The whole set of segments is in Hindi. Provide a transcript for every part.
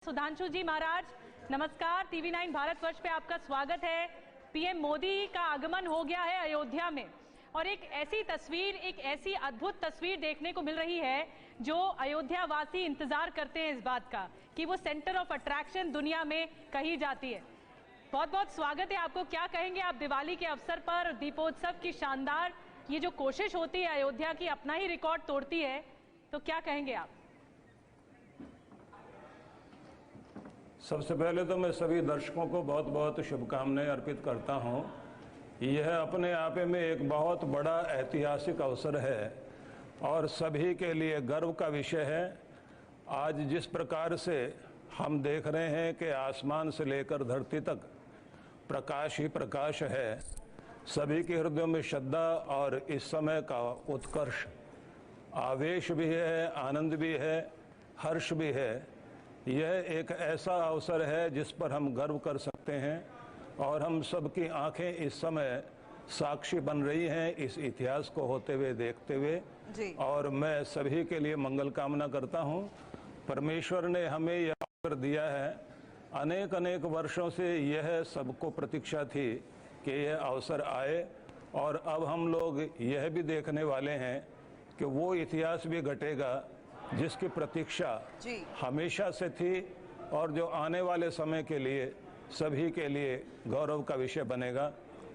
सुधांशु जी महाराज नमस्कार। TV9 भारतवर्ष पे आपका स्वागत है। पीएम मोदी का आगमन हो गया है अयोध्या में और एक ऐसी तस्वीर, एक ऐसी अद्भुत तस्वीर देखने को मिल रही है जो अयोध्या वासी इंतजार करते हैं इस बात का कि वो सेंटर ऑफ अट्रैक्शन दुनिया में कही जाती है। बहुत बहुत स्वागत है आपको। क्या कहेंगे आप दिवाली के अवसर पर दीपोत्सव की शानदार ये जो कोशिश होती है अयोध्या की अपना ही रिकॉर्ड तोड़ती है, तो क्या कहेंगे आप? सबसे पहले तो मैं सभी दर्शकों को बहुत बहुत शुभकामनाएं अर्पित करता हूं। यह अपने आप में एक बहुत बड़ा ऐतिहासिक अवसर है और सभी के लिए गर्व का विषय है। आज जिस प्रकार से हम देख रहे हैं कि आसमान से लेकर धरती तक प्रकाश ही प्रकाश है, सभी के हृदयों में श्रद्धा और इस समय का उत्कर्ष, आवेश भी है, आनंद भी है, हर्ष भी है। यह एक ऐसा अवसर है जिस पर हम गर्व कर सकते हैं और हम सबकी आंखें इस समय साक्षी बन रही हैं इस इतिहास को होते हुए, देखते हुए जी। और मैं सभी के लिए मंगल कामना करता हूं। परमेश्वर ने हमें यह अवसर दिया है। अनेक अनेक वर्षों से यह सबको प्रतीक्षा थी कि यह अवसर आए और अब हम लोग यह भी देखने वाले हैं कि वो इतिहास भी घटेगा जिसकी प्रतीक्षा हमेशा से थी और जो आने वाले समय के लिए सभी के लिए गौरव का विषय बनेगा।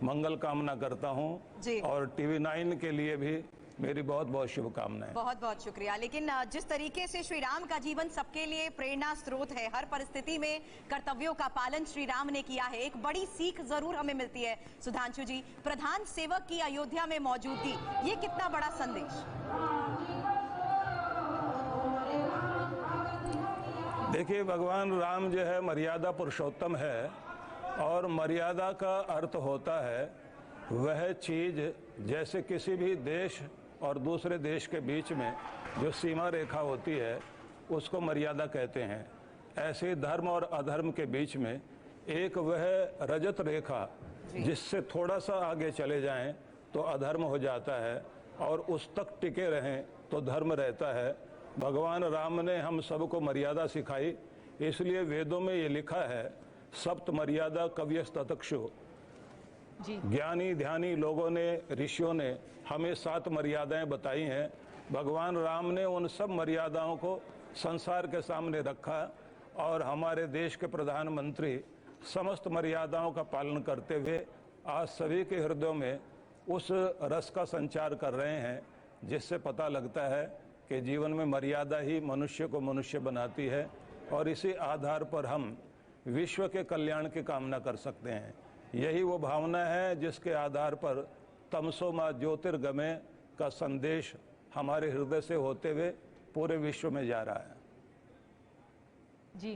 मंगल कामना करता हूं और TV9 के लिए भी मेरी बहुत बहुत शुभकामनाएं। बहुत बहुत शुक्रिया। लेकिन जिस तरीके से श्री राम का जीवन सबके लिए प्रेरणा स्रोत है, हर परिस्थिति में कर्तव्यों का पालन श्री राम ने किया है, एक बड़ी सीख जरूर हमें मिलती है। सुधांशु जी, प्रधान सेवक की अयोध्या में मौजूदगी, ये कितना बड़ा संदेश? देखिए, भगवान राम जो है मर्यादा पुरुषोत्तम है और मर्यादा का अर्थ होता है वह चीज जैसे किसी भी देश और दूसरे देश के बीच में जो सीमा रेखा होती है उसको मर्यादा कहते हैं। ऐसे धर्म और अधर्म के बीच में एक वह रजत रेखा जिससे थोड़ा सा आगे चले जाएं तो अधर्म हो जाता है और उस तक टिके रहें तो धर्म रहता है। भगवान राम ने हम सबको मर्यादा सिखाई, इसलिए वेदों में ये लिखा है सप्त मर्यादा कव्यस्ततक्षु। ज्ञानी ध्यानी लोगों ने, ऋषियों ने हमें 7 मर्यादाएं बताई हैं। भगवान राम ने उन सब मर्यादाओं को संसार के सामने रखा और हमारे देश के प्रधानमंत्री समस्त मर्यादाओं का पालन करते हुए आज सभी के हृदयों में उस रस का संचार कर रहे हैं जिससे पता लगता है कि जीवन में मर्यादा ही मनुष्य को मनुष्य बनाती है और इसी आधार पर हम विश्व के कल्याण की कामना कर सकते हैं। यही वो भावना है जिसके आधार पर तमसो मा ज्योतिर्गमय का संदेश हमारे हृदय से होते हुए पूरे विश्व में जा रहा है। जी,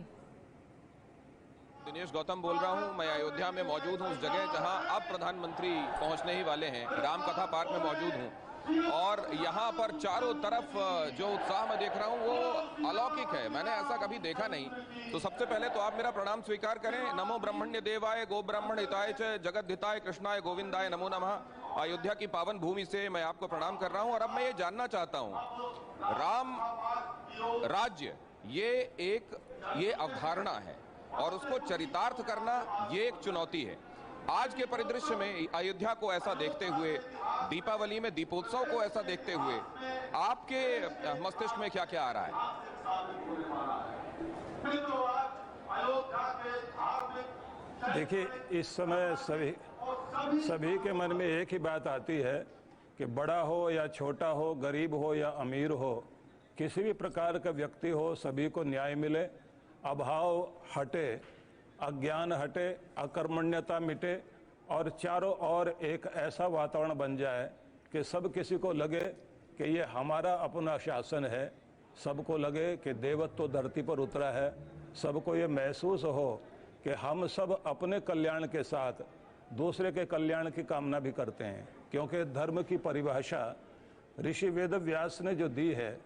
दिनेश गौतम बोल रहा हूं। मैं अयोध्या में मौजूद हूं, उस जगह जहां अब प्रधानमंत्री पहुंचने ही वाले हैं। राम कथा पार्क में मौजूद हूं और यहाँ पर चारों तरफ जो उत्साह मैं देख रहा हूँ वो अलौकिक है, मैंने ऐसा कभी देखा नहीं। तो सबसे पहले तो आप मेरा प्रणाम स्वीकार करें। नमो ब्रह्मण्य देवाय गो ब्राह्मण हिताय च जगत हिताय कृष्णाय गोविंदाय नमो नमः। अयोध्या की पावन भूमि से मैं आपको प्रणाम कर रहा हूँ और अब मैं ये जानना चाहता हूँ, राम राज्य ये अवधारणा है और उसको चरितार्थ करना ये एक चुनौती है। आज के परिदृश्य में अयोध्या को ऐसा देखते हुए, दीपावली में दीपोत्सव को ऐसा देखते हुए आपके मस्तिष्क में क्या क्या आ रहा है? देखिए, इस समय सभी के मन में एक ही बात आती है कि बड़ा हो या छोटा हो, गरीब हो या अमीर हो, किसी भी प्रकार का व्यक्ति हो, सभी को न्याय मिले, अभाव हटे, अज्ञान हटे, अकर्मण्यता मिटे और चारों ओर एक ऐसा वातावरण बन जाए कि सब किसी को लगे कि ये हमारा अपना शासन है, सबको लगे कि देवत्व धरती पर उतरा है, सबको ये महसूस हो कि हम सब अपने कल्याण के साथ दूसरे के कल्याण की कामना भी करते हैं। क्योंकि धर्म की परिभाषा ऋषि वेद व्यास ने जो दी है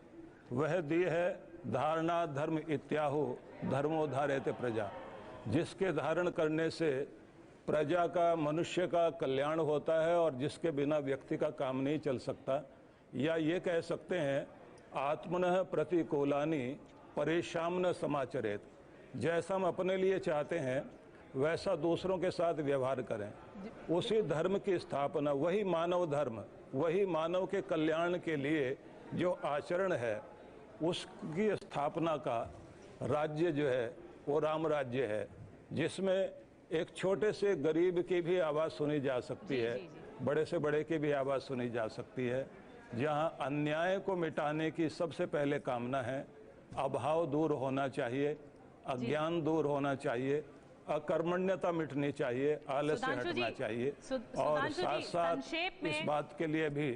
वह दी है धारणा धर्म इत्याहु धर्मो धारयते प्रजा। जिसके धारण करने से प्रजा का, मनुष्य का कल्याण होता है और जिसके बिना व्यक्ति का काम नहीं चल सकता। या ये कह सकते हैं आत्मनः प्रतिकूलानि परेशान न समाचरेत, जैसा हम अपने लिए चाहते हैं वैसा दूसरों के साथ व्यवहार करें। उसी धर्म की स्थापना, वही मानव धर्म, वही मानव के कल्याण के लिए जो आचरण है, उसकी स्थापना का राज्य जो है वो राम राज्य है, जिसमें एक छोटे से गरीब की भी आवाज़ सुनी जा सकती है, बड़े से बड़े की भी आवाज़ सुनी जा सकती है, जहां अन्याय को मिटाने की सबसे पहले कामना है। अभाव दूर होना चाहिए, अज्ञान दूर होना चाहिए, अकर्मण्यता मिटनी चाहिए, आलस्य हटना चाहिए, और साथ साथ इस बात के लिए भी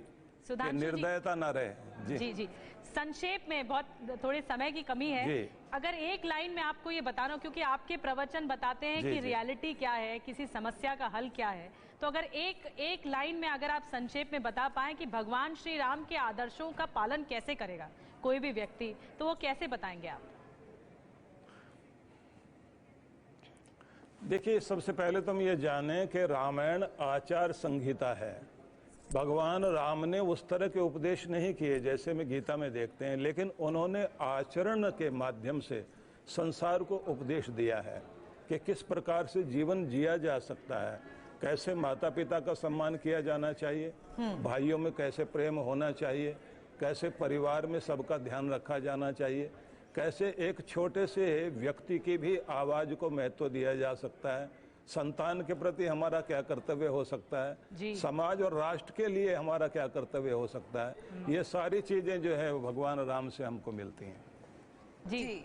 कि निर्दयता न रहे। जी जी, संक्षेप में, बहुत थोड़े समय की कमी है, अगर एक लाइन में आपको ये बताना हो, क्योंकि आपके प्रवचन बताते हैं कि रियलिटी क्या है, किसी समस्या का हल क्या है, तो अगर एक लाइन में अगर आप संक्षेप में बता पाएं कि भगवान श्री राम के आदर्शों का पालन कैसे करेगा कोई भी व्यक्ति, तो वो कैसे बताएंगे आप? देखिए, सबसे पहले तो हम ये जानें कि रामायण आचार संहिता है। भगवान राम ने उस तरह के उपदेश नहीं किए जैसे में गीता में देखते हैं, लेकिन उन्होंने आचरण के माध्यम से संसार को उपदेश दिया है कि किस प्रकार से जीवन जिया जा सकता है, कैसे माता पिता का सम्मान किया जाना चाहिए, भाइयों में कैसे प्रेम होना चाहिए, कैसे परिवार में सबका ध्यान रखा जाना चाहिए, कैसे एक छोटे से व्यक्ति की भी आवाज को महत्व दिया जा सकता है, संतान के प्रति हमारा क्या कर्तव्य हो सकता है, समाज और राष्ट्र के लिए हमारा क्या कर्तव्य हो सकता है। ये सारी चीजें जो है भगवान राम से हमको मिलती हैं। जी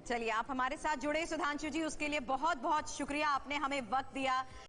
चलिए, आप हमारे साथ जुड़े सुधांशु जी, उसके लिए बहुत बहुत शुक्रिया, आपने हमें वक्त दिया।